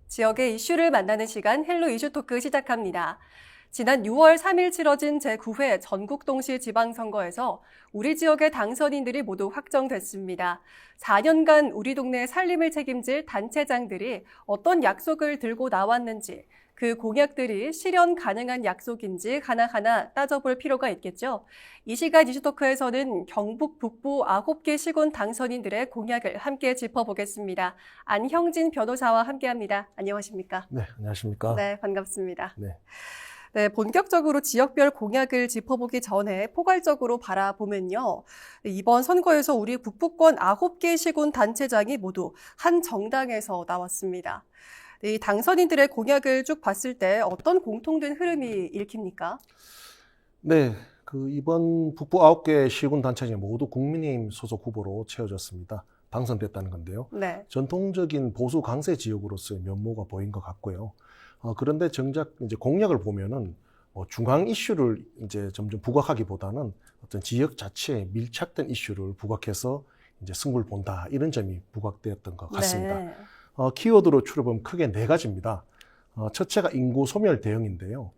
지역의 이슈를 만나는 시간 헬로 이슈 토크 시작합니다. 지난 6월 3일 치러진 제9회 전국동시지방선거에서 우리 지역의 당선인들이 모두 확정됐습니다. 4년간 우리 동네의 살림을 책임질 단체장들이 어떤 약속을 들고 나왔는지, 그 공약들이 실현 가능한 약속인지 하나하나 따져볼 필요가 있겠죠. 이 시간 이슈토크에서는 경북 북부 9개 시군 당선인들의 공약을 함께 짚어보겠습니다. 안형진 변호사와 함께합니다. 안녕하십니까? 네, 안녕하십니까? 네, 반갑습니다. 네. 네, 본격적으로 지역별 공약을 짚어보기 전에 포괄적으로 바라보면요. 이번 선거에서 우리 북부권 9개 시군 단체장이 모두 한 정당에서 나왔습니다. 이 당선인들의 공약을 쭉 봤을 때 어떤 공통된 흐름이 읽힙니까? 네, 이번 북부 9개 시군 단체장이 모두 국민의힘 소속 후보로 채워졌습니다. 당선됐다는 건데요. 네. 전통적인 보수 강세 지역으로서의 면모가 보인 것 같고요. 그런데 정작 이제 공약을 보면은 중앙 이슈를 이제 점점 부각하기보다는 어떤 지역 자체에 밀착된 이슈를 부각해서 이제 승부를 본다, 이런 점이 부각되었던 것 같습니다. 네. 키워드로 추려보면 크게 4가지입니다. 첫째가 인구 소멸 대응인데요.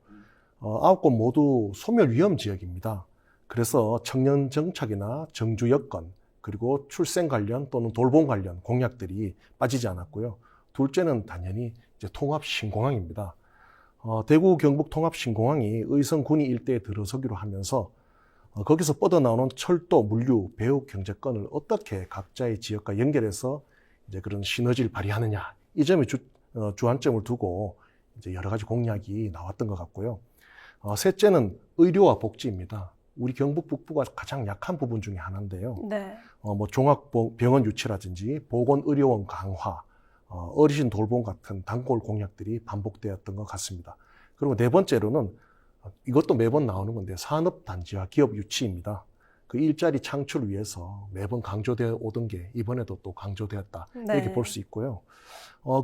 9곳 모두 소멸 위험 지역입니다. 그래서 청년 정착이나 정주 여건, 그리고 출생 관련 또는 돌봄 관련 공약들이 빠지지 않았고요. 둘째는 당연히 이제 통합 신공항입니다. 대구 경북 통합 신공항이 의성 군위 일대에 들어서기로 하면서 거기서 뻗어나오는 철도, 물류, 배후 경제권을 어떻게 각자의 지역과 연결해서 이제 그런 시너지를 발휘하느냐, 이 점에 주안점을 두고 이제 여러 가지 공약이 나왔던 것 같고요. 셋째는 의료와 복지입니다. 우리 경북 북부가 가장 약한 부분 중에 하나인데요. 네. 종합병원 유치라든지 보건의료원 강화, 어르신 돌봄 같은 단골 공약들이 반복되었던 것 같습니다. 그리고 4번째로는 이것도 매번 나오는 건데 산업단지와 기업 유치입니다. 그 일자리 창출을 위해서 매번 강조되어 오던 게 이번에도 또 강조되었다, 네. 이렇게 볼 수 있고요.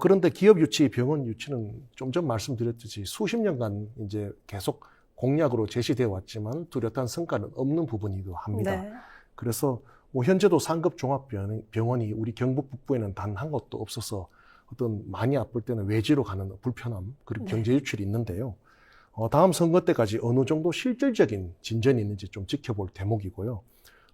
그런데 기업 유치, 병원 유치는 좀 전 말씀드렸듯이 수십 년간 이제 계속 공약으로 제시되어 왔지만 뚜렷한 성과는 없는 부분이기도 합니다. 네. 그래서 현재도 상급 종합병원이 우리 경북 북부에는 단 한 곳도 없어서 어떤 많이 아플 때는 외지로 가는 불편함, 그리고 경제 유출이 있는데요. 다음 선거 때까지 어느 정도 실질적인 진전이 있는지 좀 지켜볼 대목이고요.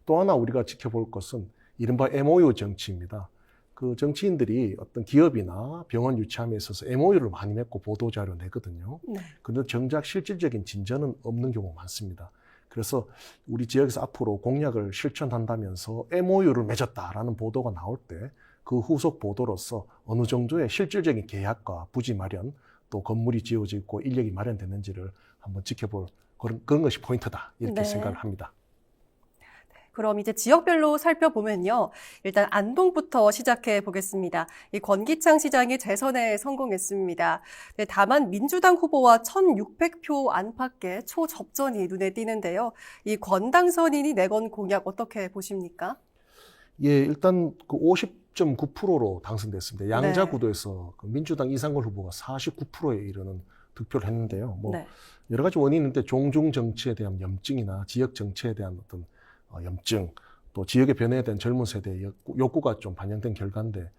또 하나 우리가 지켜볼 것은 이른바 MOU 정치입니다. 그 정치인들이 어떤 기업이나 병원 유치함에 있어서 MOU를 많이 맺고 보도자료 내거든요. 네. 근데 정작 실질적인 진전은 없는 경우가 많습니다. 그래서 우리 지역에서 앞으로 공약을 실천한다면서 MOU를 맺었다라는 보도가 나올 때 그 후속 보도로서 어느 정도의 실질적인 계약과 부지 마련, 또 건물이 지어져 있고 인력이 마련됐는지를 한번 지켜볼 그런 것이 포인트다, 이렇게 네. 생각을 합니다. 그럼 이제 지역별로 살펴보면요. 일단 안동부터 시작해 보겠습니다. 이 권기창 시장이 재선에 성공했습니다. 네, 다만 민주당 후보와 1,600표 안팎의 초접전이 눈에 띄는데요. 이 권 당선인이 내건 공약 어떻게 보십니까? 예, 일단 그 50.9%로 당선됐습니다. 양자 네. 구도에서 민주당 이상걸 후보가 49%에 이르는 득표를 했는데요. 네. 여러 가지 원인이 있는데 종중 정치에 대한 염증이나 지역 정치에 대한 어떤 염증, 또 지역의 변화에 대한 젊은 세대의 욕구가 좀 반영된 결과인데,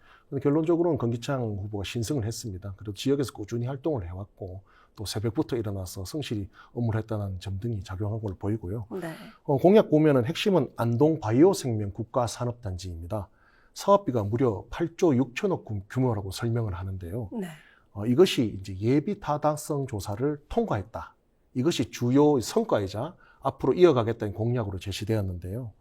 결론적으로는 권기창 후보가 신승을 했습니다. 그리고 지역에서 꾸준히 활동을 해왔고 또 새벽부터 일어나서 성실히 업무를 했다는 점 등이 작용한 걸로 보이고요. 네. 공약 보면은 핵심은 안동 바이오생명 국가산업단지입니다. 사업비가 무려 8조 6천억 규모라고 설명을 하는데요. 네. 이것이 이제 예비 타당성 조사를 통과했다, 이것이 주요 성과이자 앞으로 이어가겠다는 공약으로 제시되었는데요.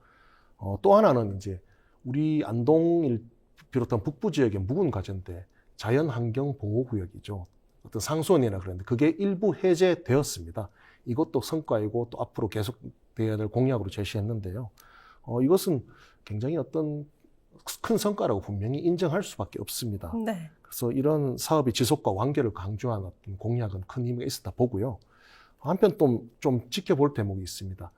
또 하나는 이제 우리 안동을 비롯한 북부 지역의 묵은 가전대 자연환경보호구역이죠. 어떤 상수원이라 그랬는데 그게 일부 해제되었습니다. 이것도 성과이고 또 앞으로 계속되어야 될 공약으로 제시했는데요. 이것은 굉장히 어떤 큰 성과라고 분명히 인정할 수밖에 없습니다. 네. 그래서 이런 사업의 지속과 완결을 강조한 어떤 공약은 큰 의미가 있었다 보고요. 한편 또 좀 지켜볼 대목이 있습니다.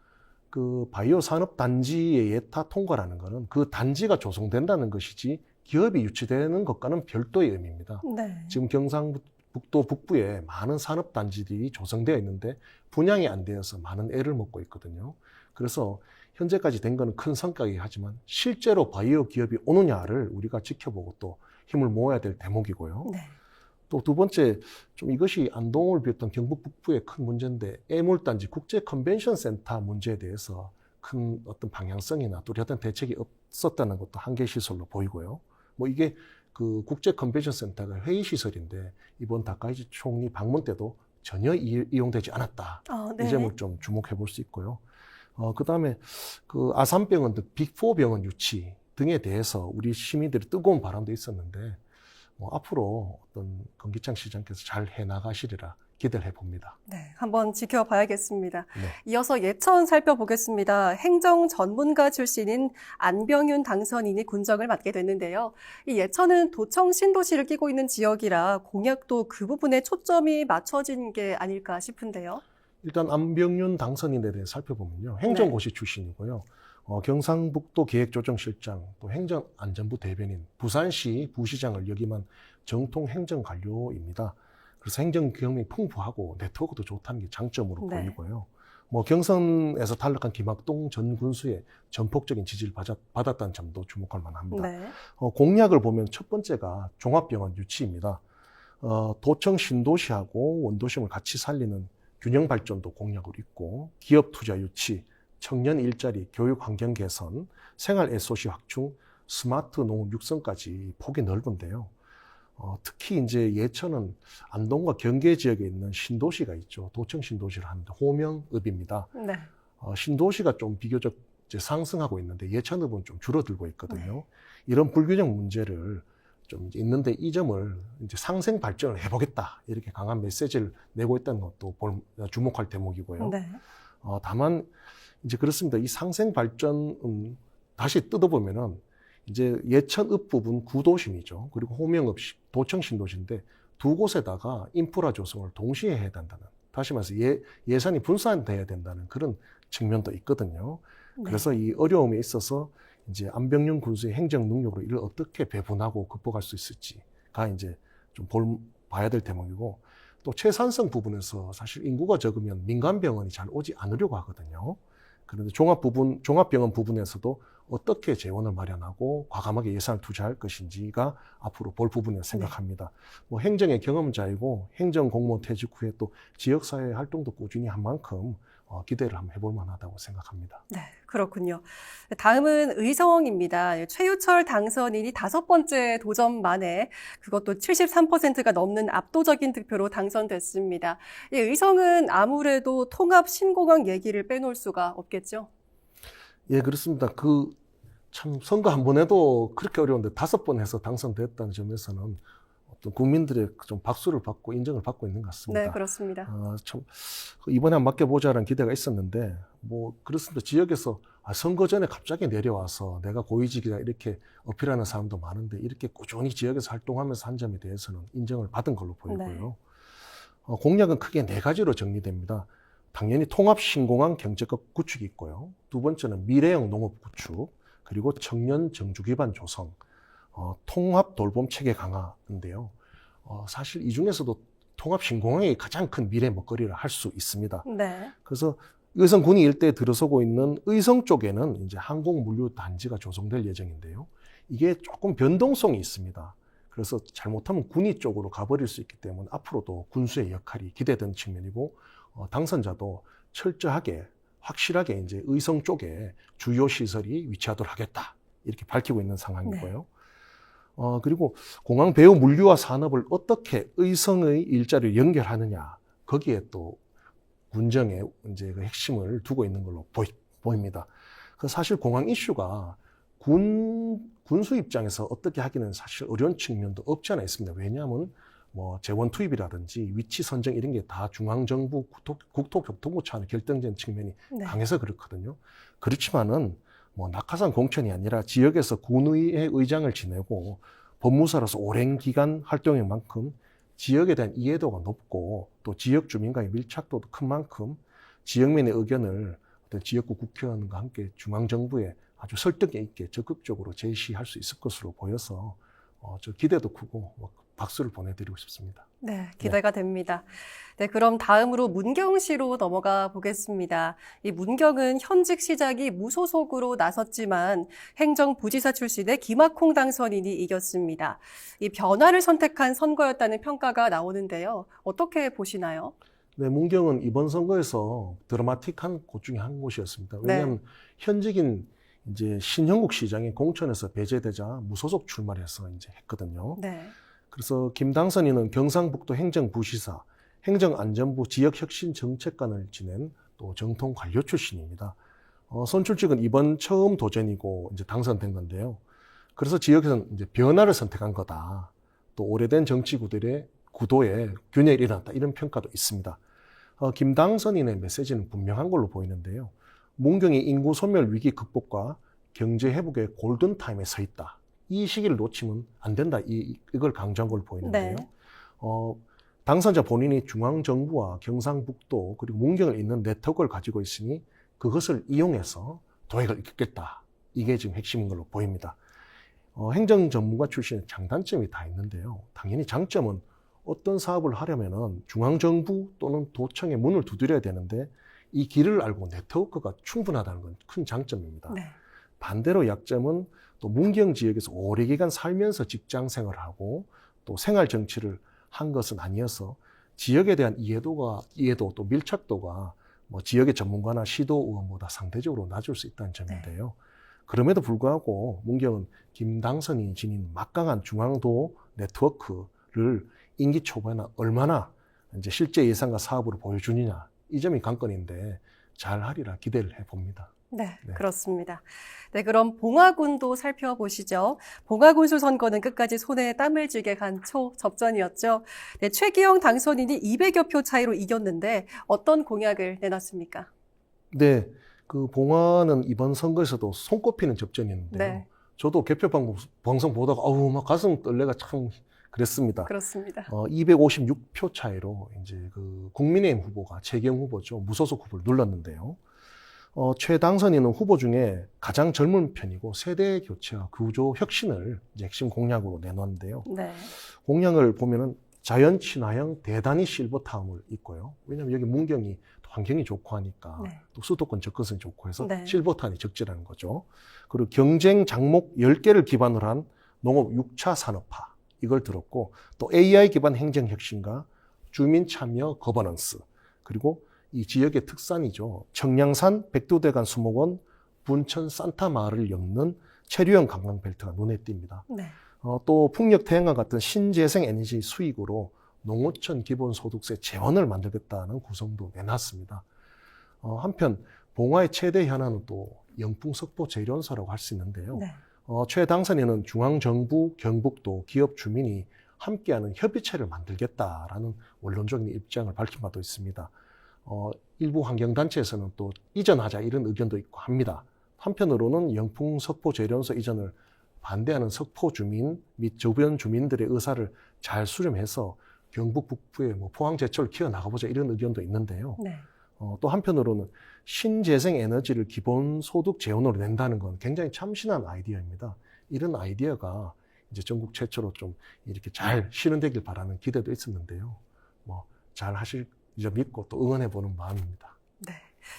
그 바이오 산업 단지의 예타 통과라는 것은 그 단지가 조성된다는 것이지 기업이 유치되는 것과는 별도의 의미입니다. 네. 지금 경상북도 북부에 많은 산업 단지들이 조성되어 있는데 분양이 안 되어서 많은 애를 먹고 있거든요. 그래서 현재까지 된 것은 큰 성과이긴 하지만 실제로 바이오 기업이 오느냐를 우리가 지켜보고 또 힘을 모아야 될 대목이고요. 네. 또 두 번째, 좀 이것이 안동을 비롯한 경북 북부의 큰 문제인데, 애물단지 국제 컨벤션 센터 문제에 대해서 큰 어떤 방향성이나 뚜렷한 대책이 없었다는 것도 한계 시설로 보이고요. 뭐 이게 그 국제 컨벤션 센터가 회의 시설인데 이번 다카이치 총리 방문 때도 전혀 이용되지 않았다. 네. 이 점을 좀 주목해 볼 수 있고요. 그다음에 그 아산병원 등 빅4 병원 유치 등에 대해서 우리 시민들이 뜨거운 바람도 있었는데 앞으로 어떤 건기창 시장께서 잘 해나가시리라 기대를 해봅니다. 네, 한번 지켜봐야겠습니다. 네. 이어서 예천 살펴보겠습니다. 행정 전문가 출신인 안병윤 당선인이 군정을 맡게 됐는데요. 이 예천은 도청 신도시를 끼고 있는 지역이라 공약도 그 부분에 초점이 맞춰진 게 아닐까 싶은데요. 일단 안병윤 당선인에 대해 살펴보면요. 행정고시 출신이고요. 경상북도 기획조정실장, 또 행정안전부 대변인, 부산시 부시장을 역임한 정통 행정관료입니다. 그래서 행정 경험이 풍부하고 네트워크도 좋다는 게 장점으로 네. 보이고요. 경선에서 탈락한 김학동 전 군수의 전폭적인 지지를 받았다는 점도 주목할 만합니다. 네. 공약을 보면 첫 번째가 종합병원 유치입니다. 도청 신도시하고 원도심을 같이 살리는 균형 발전도 공약으로 있고, 기업 투자 유치, 청년 일자리, 교육 환경 개선, 생활 SOC 확충, 스마트 농업 육성까지 폭이 넓은데요. 특히 이제 예천은 안동과 경계 지역에 있는 신도시가 있죠. 도청 신도시를 하는데 호명읍입니다. 네. 신도시가 좀 비교적 이제 상승하고 있는데 예천읍은 좀 줄어들고 있거든요. 이런 불균형 문제를 좀 있는데 이 점을 이제 상생 발전을 해보겠다 이렇게 강한 메시지를 내고 있다는 것도 주목할 대목이고요. 네. 다만 이제 그렇습니다. 이 상생 발전 다시 뜯어보면은 이제 예천읍 부분 구도심이죠. 그리고 호명읍 도청 신도시인데 두 곳에다가 인프라 조성을 동시에 해야 된다는, 다시 말해서 예산이 분산돼야 된다는 그런 측면도 있거든요. 네. 그래서 이 어려움에 있어서 이제 안병윤 군수의 행정 능력으로 이를 어떻게 배분하고 극복할 수 있을지가 이제 좀 봐야 될 대목이고, 또 최산성 부분에서 사실 인구가 적으면 민간병원이 잘 오지 않으려고 하거든요. 그런데 종합병원 부분에서도 어떻게 재원을 마련하고 과감하게 예산을 투자할 것인지가 앞으로 볼 부분이라고 생각합니다. 행정의 경험자이고 행정 공무원 퇴직 후에 또 지역사회 활동도 꾸준히 한 만큼 기대를 한번 해볼 만하다고 생각합니다. 네, 그렇군요. 다음은 의성입니다. 최유철 당선인이 5번째 도전 만에 그것도 73%가 넘는 압도적인 득표로 당선됐습니다. 이 의성은 아무래도 통합 신공항 얘기를 빼놓을 수가 없겠죠? 예, 그렇습니다. 참 선거 한 번 해도 그렇게 어려운데 5번 해서 당선됐다는 점에서는 어떤 국민들의 좀 박수를 받고 인정을 받고 있는 것 같습니다. 네, 그렇습니다. 참 이번에 한번 맡겨보자라는 기대가 있었는데 그렇습니다. 지역에서 선거 전에 갑자기 내려와서 내가 고위직이다 이렇게 어필하는 사람도 많은데 이렇게 꾸준히 지역에서 활동하면서 한 점에 대해서는 인정을 받은 걸로 보이고요. 공약은 크게 4가지로 정리됩니다. 당연히 통합 신공항 경제적 구축이 있고요. 두 번째는 미래형 농업 구축, 그리고 청년 정주 기반 조성, 통합 돌봄 체계 강화인데요. 사실 이 중에서도 통합 신공항이 가장 큰 미래 먹거리를 할 수 있습니다. 네. 그래서 의성 군이 일대에 들어서고 있는 의성 쪽에는 이제 항공물류 단지가 조성될 예정인데요. 이게 조금 변동성이 있습니다. 그래서 잘못하면 군위 쪽으로 가버릴 수 있기 때문에 앞으로도 군수의 역할이 기대되는 측면이고, 당선자도 철저하게 확실하게 이제 의성 쪽에 주요 시설이 위치하도록 하겠다 이렇게 밝히고 있는 상황이고요. 그리고 공항 배후 물류와 산업을 어떻게 의성의 일자리를 연결하느냐, 거기에 또 군정의 이제 그 핵심을 두고 있는 걸로 보입니다. 사실 공항 이슈가 군수 입장에서 어떻게 하기는 사실 어려운 측면도 없지 않아 있습니다. 왜냐하면 재원 투입이라든지 위치 선정 이런 게 다 중앙정부 국토교통부 차원의 결정된 측면이 강해서 그렇거든요. 그렇지만은 낙하산 공천이 아니라 지역에서 군의회 의장을 지내고 법무사로서 오랜 기간 활동한 만큼 지역에 대한 이해도가 높고 또 지역 주민과의 밀착도도 큰 만큼 지역민의 의견을 어떤 지역구 국회의원과 함께 중앙정부에 아주 설득력 있게 적극적으로 제시할 수 있을 것으로 보여서 저 기대도 크고 박수를 보내드리고 싶습니다. 네, 기대가 됩니다. 네, 그럼 다음으로 문경시로 넘어가 보겠습니다. 이 문경은 현직 시장이 무소속으로 나섰지만 행정부지사 출신의 김학홍 당선인이 이겼습니다. 이 변화를 선택한 선거였다는 평가가 나오는데요. 어떻게 보시나요? 네, 문경은 이번 선거에서 드라마틱한 곳 중에 한 곳이었습니다. 네. 왜냐하면 현직인 이제 신형국 시장이 공천에서 배제되자 무소속 출마를 해서 이제 했거든요. 네. 그래서 김 당선인은 경상북도 행정부시사, 행정안전부 지역혁신정책관을 지낸 또 정통 관료 출신입니다. 선출직은 이번 처음 도전이고 이제 당선된 건데요. 그래서 지역에서는 이제 변화를 선택한 거다. 또 오래된 정치 구도에 균열이 일어났다. 이런 평가도 있습니다. 김 당선인의 메시지는 분명한 걸로 보이는데요. 문경이 인구 소멸 위기 극복과 경제 회복의 골든타임에 서 있다. 이 시기를 놓치면 안 된다. 이걸 강조한 걸로 보이는데요. 네. 당선자 본인이 중앙정부와 경상북도 그리고 문경을 잇는 네트워크를 가지고 있으니 그것을 이용해서 도약을 이끌겠다. 이게 지금 핵심인 걸로 보입니다. 행정 전문가 출신의 장단점이 다 있는데요. 당연히 장점은 어떤 사업을 하려면은 중앙정부 또는 도청의 문을 두드려야 되는데 이 길을 알고 네트워크가 충분하다는 건 큰 장점입니다. 네. 반대로 약점은 또 문경 지역에서 오래 기간 살면서 직장 생활하고 또 생활 정치를 한 것은 아니어서 지역에 대한 이해도 또 밀착도가 뭐 지역의 전문가나 시도 의원보다 상대적으로 낮을 수 있다는 점인데요. 그럼에도 불구하고 문경은 김 당선인이 지닌 막강한 중앙도 네트워크를 임기 초반에 얼마나 이제 실제 예산과 사업으로 보여주느냐 이 점이 관건인데 잘 하리라 기대를 해봅니다. 네, 네. 그렇습니다. 네, 그럼 봉화군도 살펴보시죠. 봉화군수 선거는 끝까지 손에 땀을 쥐게 간 초접전이었죠. 네, 최기영 당선인이 200여 표 차이로 이겼는데 어떤 공약을 내놨습니까? 네, 그 봉화는 이번 선거에서도 손꼽히는 접전이었는데요. 네. 저도 개표 방송 보다가 막 가슴 떨레가 참 그랬습니다. 그렇습니다. 256표 차이로 이제 그 국민의힘 후보가 최기영 후보죠. 무소속 후보를 눌렀는데요. 최 당선인은 후보 중에 가장 젊은 편이고 세대 교체와 구조 혁신을 이제 핵심 공약으로 내놓았는데요. 네. 공약을 보면은 자연 친화형 대단히 실버타운을 있고요. 왜냐하면 여기 문경이 환경이 좋고 하니까 네. 또 수도권 접근성이 좋고 해서 네. 실버타운이 적지라는 거죠. 그리고 경쟁 장목 10개를 기반으로 한 농업 6차 산업화 이걸 들었고 또 AI 기반 행정 혁신과 주민 참여 거버넌스 그리고 이 지역의 특산이죠. 청량산 백두대간 수목원 분천 산타마을을 엮는 체류형 관광벨트가 눈에 띕니다. 네. 또 풍력 태양과 같은 신재생 에너지 수익으로 농어촌 기본소득세 재원을 만들겠다는 구성도 내놨습니다. 한편 봉화의 최대 현안은 또 영풍석포 재련소라고 할 수 있는데요. 네. 최 당선인은 중앙정부, 경북도, 기업 주민이 함께하는 협의체를 만들겠다라는 원론적인 입장을 밝힌 바도 있습니다. 일부 환경단체에서는 또 이전하자 이런 의견도 있고 합니다. 한편으로는 영풍석포 재련소 이전을 반대하는 석포 주민 및 주변 주민들의 의사를 잘 수렴해서 경북 북부에 포항 제철을 키워 나가보자 이런 의견도 있는데요. 네. 또 한편으로는 신재생 에너지를 기본소득 재원으로 낸다는 건 굉장히 참신한 아이디어입니다. 이런 아이디어가 이제 전국 최초로 좀 이렇게 잘 실현되길 바라는 기대도 있었는데요. 잘 하실 줄 믿고 또 응원해보는 마음입니다. 네.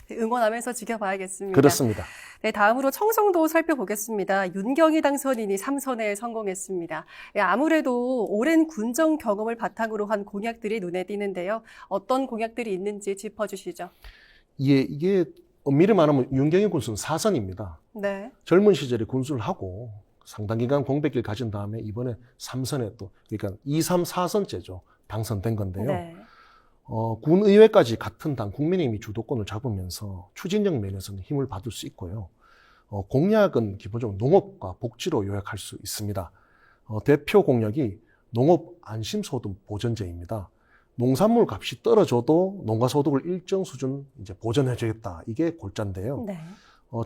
응원하면서 지켜봐야겠습니다. 그렇습니다. 네, 다음으로 청송도 살펴보겠습니다. 윤경희 당선인이 3선에 성공했습니다. 네, 아무래도 오랜 군정 경험을 바탕으로 한 공약들이 눈에 띄는데요. 어떤 공약들이 있는지 짚어주시죠. 이게 엄밀히 말하면 윤경희 군수는 4선입니다. 네. 젊은 시절에 군수를 하고 상당 기간 공백기를 가진 다음에 이번에 3선에 또 그러니까 2, 3, 4선째죠. 당선된 건데요. 네. 군의회까지 같은 당 국민의힘이 주도권을 잡으면서 추진력 면에서는 힘을 받을 수 있고요. 공약은 기본적으로 농업과 복지로 요약할 수 있습니다. 대표 공약이 농업 안심소득 보전제입니다. 농산물 값이 떨어져도 농가소득을 일정 수준 이제 보전해주겠다. 이게 골자인데요. 네.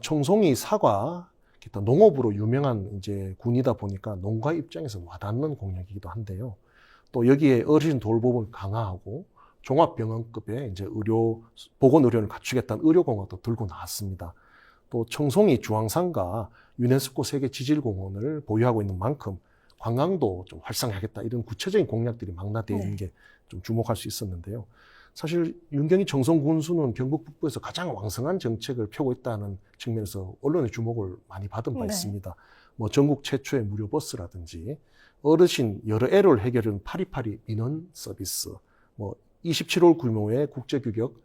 청송이 사과, 기타 농업으로 유명한 이제 군이다 보니까 농가 입장에서 와닿는 공약이기도 한데요. 또 여기에 어르신 돌봄을 강화하고 종합병원급의 이제 보건의료를 갖추겠다는 의료공약도 들고 나왔습니다. 또 청송이 주황산과 유네스코 세계 지질공원을 보유하고 있는 만큼 관광도 좀 활성화하겠다 이런 구체적인 공약들이 망라되어 있는 게 좀 주목할 수 있었는데요. 사실 윤경희 청송 군수는 경북 북부에서 가장 왕성한 정책을 펴고 있다는 측면에서 언론의 주목을 많이 받은 바 있습니다. 뭐 전국 최초의 무료 버스라든지 어르신 여러 애로를 해결하는 파리파리 민원 서비스, 뭐 27홀 규모의 국제규격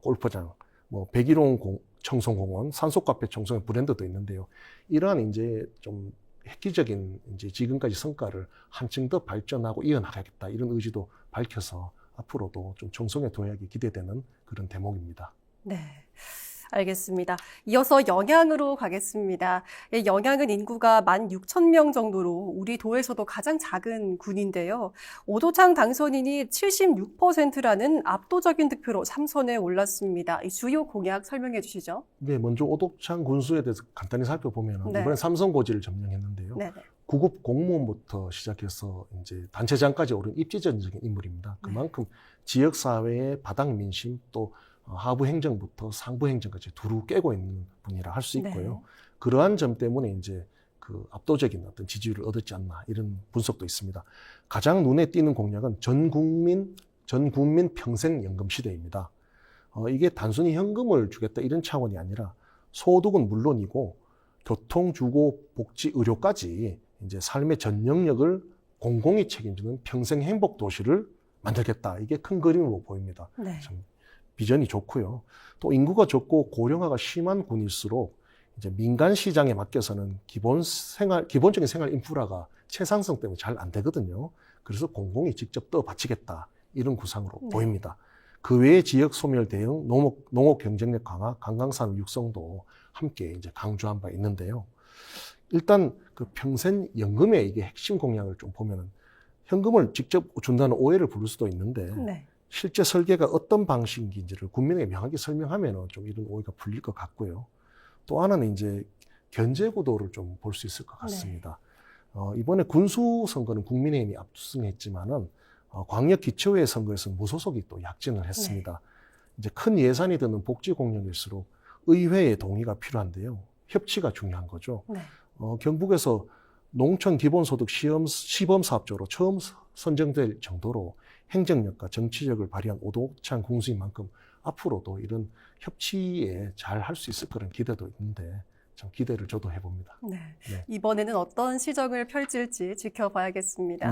골프장, 뭐 백일홍 청송공원, 산소카페 청송의 브랜드도 있는데요. 이러한 이제 좀 획기적인 이제 지금까지 성과를 한층 더 발전하고 이어나가겠다 이런 의지도 밝혀서 앞으로도 좀 청송의 도약이 기대되는 그런 대목입니다. 네. 알겠습니다. 이어서 영양으로 가겠습니다. 영양은 인구가 16,000명 정도로 우리 도에서도 가장 작은 군인데요. 오도창 당선인이 76%라는 압도적인 득표로 3선에 올랐습니다. 이 주요 공약 설명해 주시죠. 네, 먼저 오도창 군수에 대해서 간단히 살펴보면 이번에 삼선 고지를 점령했는데요. 구급 공무원부터 시작해서 이제 단체장까지 오른 입지전적인 인물입니다. 그만큼 지역 사회의 바닥 민심 또 하부 행정부터 상부 행정까지 두루 깨고 있는 분이라 할 수 있고요. 그러한 점 때문에 이제 그 압도적인 어떤 지지율을 얻었지 않나 이런 분석도 있습니다. 가장 눈에 띄는 공약은 전 국민 평생 연금 시대입니다. 이게 단순히 현금을 주겠다 이런 차원이 아니라 소득은 물론이고 교통, 주거, 복지, 의료까지 이제 삶의 전 영역을 공공이 책임지는 평생 행복 도시를 만들겠다. 이게 큰 그림으로 보입니다. 참 비전이 좋고요. 또 인구가 적고 고령화가 심한 군일수록 이제 민간 시장에 맡겨서는 기본적인 생활 인프라가 채상성 때문에 잘 안 되거든요. 그래서 공공이 직접 떠받치겠다. 이런 구상으로 보입니다. 그 외에 지역 소멸 대응, 농업 경쟁력 강화, 관광산업 육성도 함께 이제 강조한 바 있는데요. 일단 그 평생 연금의 이게 핵심 공약을 좀 보면은 현금을 직접 준다는 오해를 부를 수도 있는데 실제 설계가 어떤 방식인지를 국민에게 명확히 설명하면 좀 이런 오해가 풀릴 것 같고요. 또 하나는 이제 견제 구도를 좀 볼 수 있을 것 같습니다. 이번에 군수 선거는 국민의힘이 압승했지만은 광역 기초의회 선거에서는 무소속이 또 약진을 했습니다. 이제 큰 예산이 드는 복지 공약일수록 의회의 동의가 필요한데요. 협치가 중요한 거죠. 경북에서 농촌 기본소득 시범 사업자로 처음 선정될 정도로 행정력과 정치력을 발휘한 오도창 군수인 만큼 앞으로도 이런 협치에 잘 할 수 있을 거란 기대도 있는데 참 기대를 저도 해봅니다. 이번에는 어떤 시정을 펼칠지 지켜봐야겠습니다.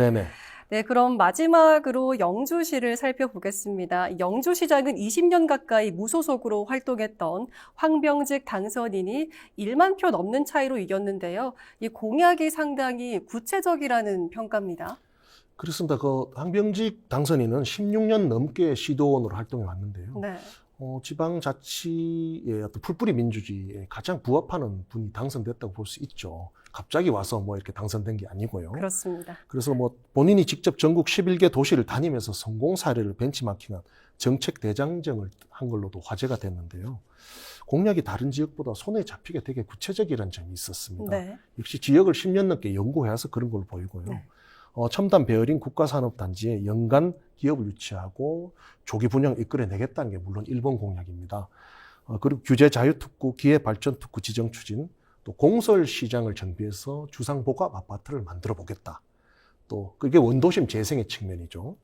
네, 그럼 마지막으로 영주시를 살펴보겠습니다. 영주시장은 20년 가까이 무소속으로 활동했던 황병직 당선인이 1만 표 넘는 차이로 이겼는데요. 이 공약이 상당히 구체적이라는 평가입니다. 그렇습니다. 그 황병직 당선인은 16년 넘게 시도원으로 활동해 왔는데요. 지방자치의 어떤 풀뿌리 민주주의에 가장 부합하는 분이 당선됐다고 볼 수 있죠. 갑자기 와서 뭐 이렇게 당선된 게 아니고요. 그렇습니다. 그래서 뭐 본인이 직접 전국 11개 도시를 다니면서 성공 사례를 벤치마킹한 정책 대장정을 한 걸로도 화제가 됐는데요. 공약이 다른 지역보다 손에 잡히게 되게 구체적이라는 점이 있었습니다. 역시 지역을 10년 넘게 연구해와서 그런 걸로 보이고요. 첨단 베어링 국가산업단지에 연간 기업을 유치하고 조기 분양을 이끌어내겠다는 게 물론 1번 공약입니다. 그리고 규제 자유특구, 기회발전특구 지정 추진, 또 공설시장을 정비해서 주상복합 아파트를 만들어 보겠다. 또 그게 원도심 재생의 측면이죠.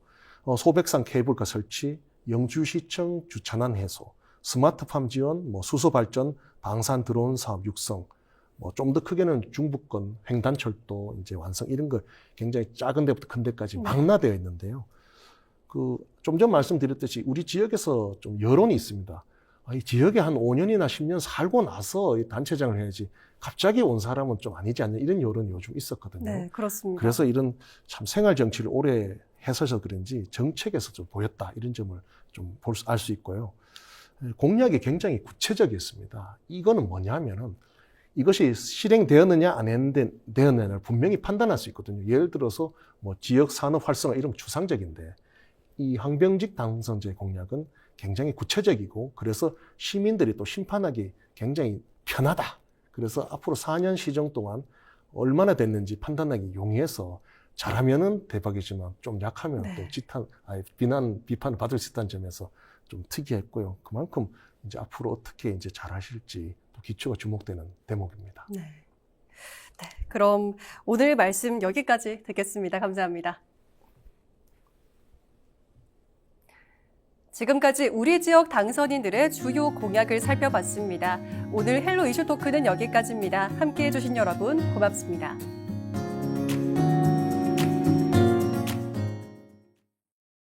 소백산 케이블카 설치, 영주시청 주차난 해소, 스마트팜 지원, 뭐 수소발전, 방산 드론 사업 육성, 뭐 좀 더 크게는 중부권 횡단철도 이제 완성 이런 거 굉장히 작은 데부터 큰 데까지 망라되어 있는데요. 그 좀 전 말씀드렸듯이 우리 지역에서 좀 여론이 있습니다. 이 지역에 한 5년이나 10년 살고 나서 이 단체장을 해야지 갑자기 온 사람은 좀 아니지 않냐 이런 여론이 요즘 있었거든요. 그렇습니다. 그래서 이런 참 생활 정치를 오래 해서서 그런지 정책에서 좀 보였다 이런 점을 좀 알 수 있고요. 공약이 굉장히 구체적이었습니다. 이거는 뭐냐면은 이것이 실행되었느냐 안 되었느냐를 분명히 판단할 수 있거든요. 예를 들어서 뭐 지역 산업 활성화 이런 추상적인데 이 황병직 당선자의 공약은 굉장히 구체적이고 그래서 시민들이 또 심판하기 굉장히 편하다. 그래서 앞으로 4년 시정 동안 얼마나 됐는지 판단하기 용이해서 잘하면은 대박이지만 좀 약하면 또 비판을 받을 수 있다는 점에서 좀 특이했고요. 그만큼 이제 앞으로 어떻게 이제 잘하실지 또 기초가 주목되는 대목입니다. 그럼 오늘 말씀 여기까지 듣겠습니다. 감사합니다. 지금까지 우리 지역 당선인들의 주요 공약을 살펴봤습니다. 오늘 헬로 이슈 토크는 여기까지입니다. 함께해 주신 여러분 고맙습니다.